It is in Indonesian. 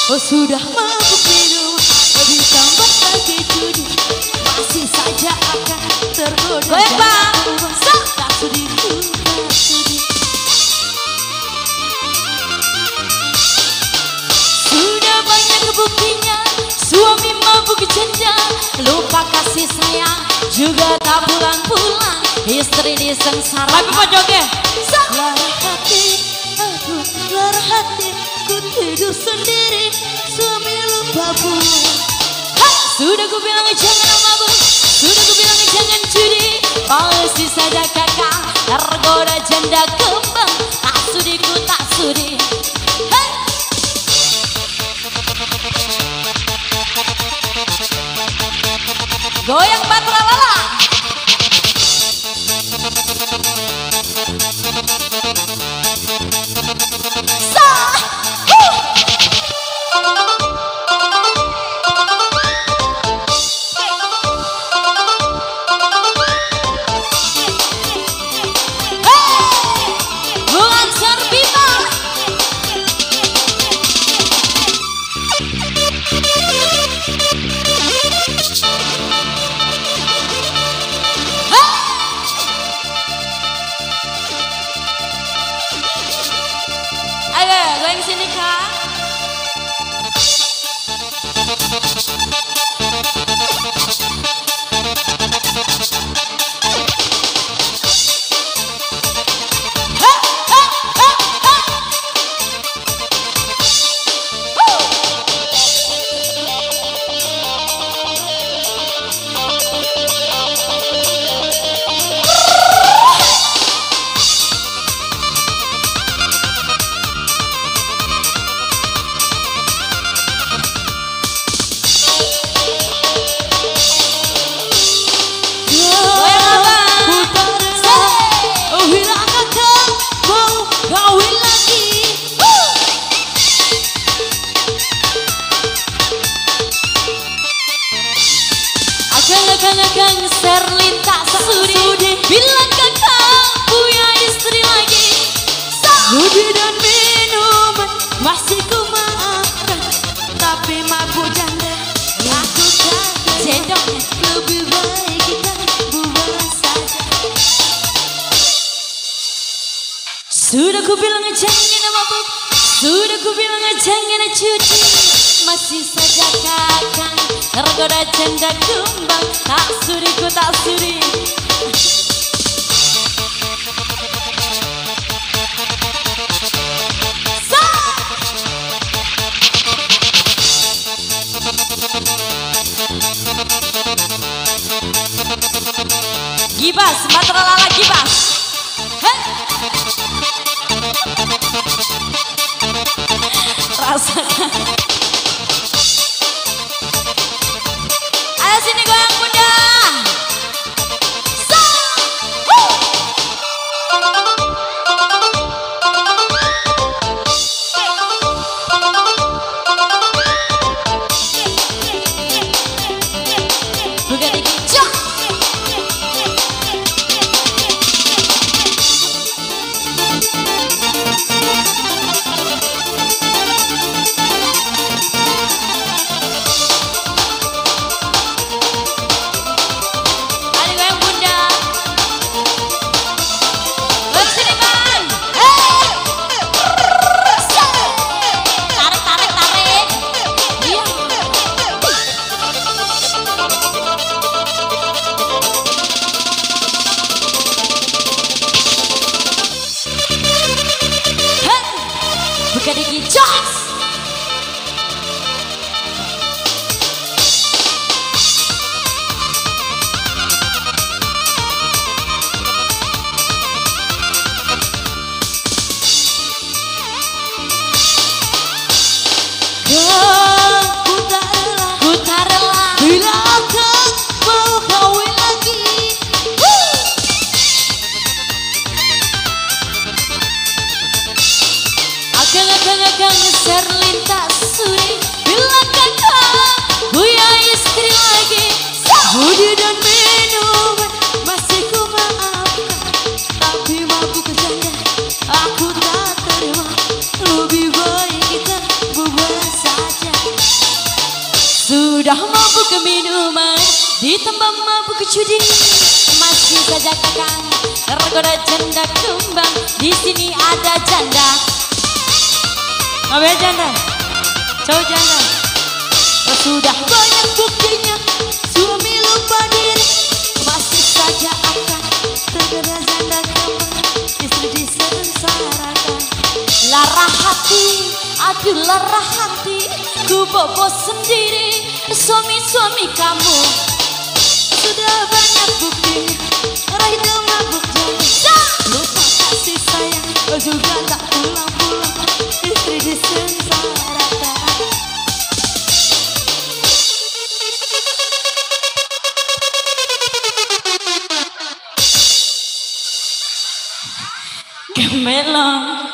Oh sudah mabuk minum, ditambah lagi judi, masih saja akan tergoda. Goyang bang, tak sudi, tak sudi. Sudah banyak buktinya, suami mabuk janda, lupa kasih sayang, juga tak pulang-pulang, istri disengsara. tapi kok joget? Lara hati, aduh lara hati, ku tidur sendiri, suami lupa pulang. Sudah ku bilang jangan mabuk, sudah ku bilang jangan judi, masih saja kakak tergoda janda kembang, tak sudi ku tak sudi. Goyang batra lala. Goyang sini kak. Gang Serlin tak sudi, bilang kakak punya istri lagi. Judi dan minuman masih ku maafkan, tapi mabuk janda aku tak cendok. Lebih baik kita bubar saja. Sudah ku bilang jangan mabuk, sudah ku bilang jangan judi, masih saja kakak tergoda janda kembang, tak sudi ku tak sudi. Gibas, Matra Lala Gibas. Rasakan. Ayo sini goyang bunda. Bukan dikicok. Bukan dikicok. Ku tak rela bila akan mau kawin lagi. Agang Serlin tak sudi, bilang kakak punya istri lagi. Judi dan minuman masih ku maafkan, tapi mabuk janda aku tak terima. Lebih baik kita bubar saja. ditambah mabuk judi, masih saja kakang tergoda janda kembang. Di sini ada janda, ngapain janda? Cowok janda. Sudah banyak buktinya suami lupa diri, masih saja akan tergoda janda kembang. Istri disengsarakan, lara hati, aduh lara hati, ku bobo sendiri. Suami-suami kamu sudah banyak bukti, raih itu mabuk janda, lupa kasih sayang, juga tak pulang-pulang, istri disengsarakan. Gemelong